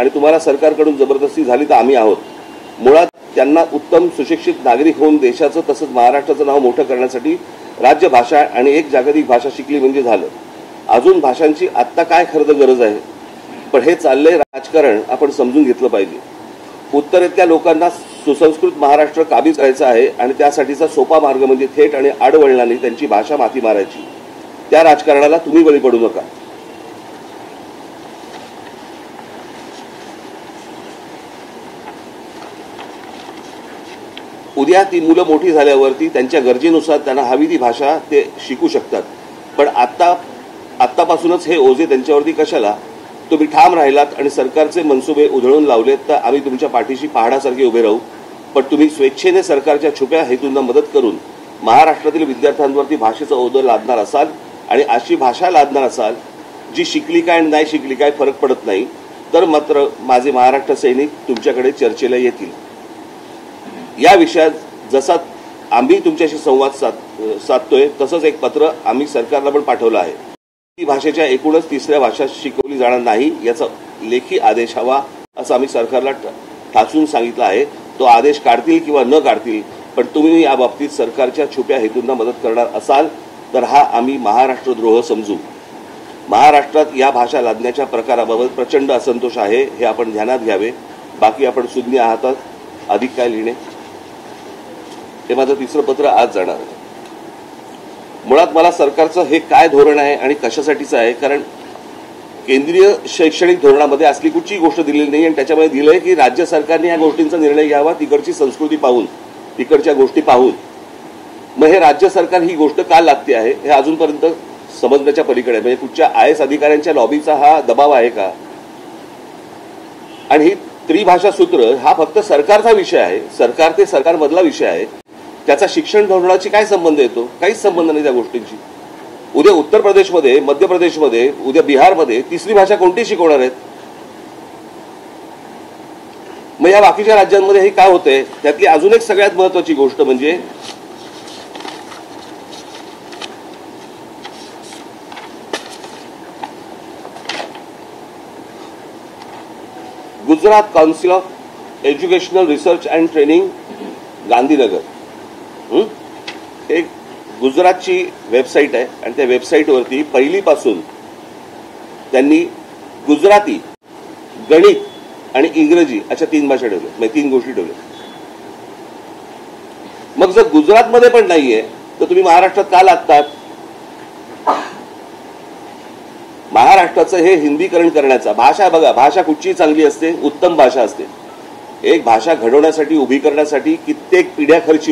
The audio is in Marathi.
आणि तुम्हाला सरकारकडून जबरदस्ती झाली तर आम्ही आहोत। मुळात त्यांना उत्तम सुशिक्षित नागरिक होऊन देशाचं तसंच महाराष्ट्राचं नाव मोठं करण्यासाठी राज्य भाषा आणि एक जागतिक भाषा शिकली म्हणजे झालं। अजून भाषांची आत्ता काय खरं गरज आहे, पण हे चाललंय राजकारण आपण समजून घेतलं पाहिजे। उत्तरेतल्या लोकांना सुसंस्कृत महाराष्ट्र काबीज करायचा आहे आणि त्यासाठीचा सोपा मार्ग म्हणजे थेट आणि आडवळणाने त्यांची भाषा माती मारायची। त्या राजकारणाला तुम्ही बळी पडू नका। उद्या ती मुलं मोठी झाल्यावरती त्यांच्या गरजेनुसार त्यांना हवी ती भाषा ते शिकू शकतात, पण आत्तापासूनच हे ओझे त्यांच्यावरती कशाला? तुम्ही ठाम राहिलात आणि सरकारचे मनसुबे उधळून लावलेत तर आम्ही तुमच्या पाठीशी पहाडासारखे उभे राहू। पण तुम्ही स्वेच्छेने सरकारच्या छुप्या हेतूंना मदत करून महाराष्ट्रातील विद्यार्थ्यांवरती भाषेचं ओझं लादणार असाल आणि अशी भाषा लादणार असाल जी शिकली काय आणि नाही शिकली काय फरक पडत नाही, तर मात्र माझे महाराष्ट्र सैनिक तुमच्याकडे चर्चेला येतील। या विषयात जसा आम्ही तुमच्याशी संवाद साधतोय तसंच एक पत्र आम्ही सरकारला पण पाठवलं आहे। ही भाषेच्या एकूणच तिसऱ्या भाषा शिकवली जाणार नाही याचा लेखी आदेश हवा असं आम्ही सरकारला ठासून सांगितलं आहे। तो आदेश काढतील किंवा न काढतील, पण तुम्ही या बाबतीत सरकारच्या छुप्या हेतूंना मदत करणार असाल तर हा आम्ही महाराष्ट्रद्रोह समजू। महाराष्ट्रात या भाषा लादण्याच्या प्रकाराबाबत प्रचंड असंतोष आहे, हे आपण ध्यानात घ्यावे। बाकी आपण सुज्ञ आहात। अधिक काय लिहिणे? हे माझं तिसरं पत्र आज जाणार आहे। मुळात मला सरकारचं हे काय धोरण आहे आणि कशासाठीचं आहे, कारण केंद्रीय शैक्षणिक धोरणामध्ये असली कुठची गोष्ट दिलेली नाही आणि त्याच्यामध्ये दिलंय की राज्य सरकारने या गोष्टींचा निर्णय घ्यावा तिकडची संस्कृती पाहून, तिकडच्या गोष्टी पाहून। मग हे राज्य सरकार ही गोष्ट का लागते आहे हे अजूनपर्यंत समजण्याच्या पलीकडे आहे। म्हणजे कुठच्या IAS अधिकाऱ्यांच्या लॉबीचा हा दबाव आहे का? आणि ही त्रिभाषा सूत्र हा फक्त सरकारचा विषय आहे, सरकार ते सरकारमधला विषय आहे। त्याचा शिक्षण धोरणाशी काय संबंध येतो? काहीच संबंध नाही त्या गोष्टींशी। उद्या उत्तर प्रदेशमध्ये, मध्य प्रदेशमध्ये, उद्या बिहारमध्ये तिसरी भाषा कोणती शिकवणार आहेत? मग या बाकीच्या राज्यांमध्ये हे काय होतंय? त्यातली अजून एक सगळ्यात महत्वाची गोष्ट म्हणजे Gujarat council of educational research and training Gandhinagar एक गुजरातची वेबसाईट आहे आणि त्या वेबसाईटवरती पहिलीपासून त्यांनी गुजराती, गणित आणि इंग्रजी अशा 3 भाषा ठेवल्या, म्हणजे 3 गोष्टी ठेवल्या। मग जर गुजरातमध्ये पण नाहीये तर तुम्ही महाराष्ट्रात का लागतात? महाराष्ट्राचं हे हिंदीकरण करण्याचा भाषा बघा, भाषा कुठची चांगली असते? उत्तम भाषा असते। एक भाषा घडवण्यासाठी, उभी करण्यासाठी कित्येक पिढ्या खर्ची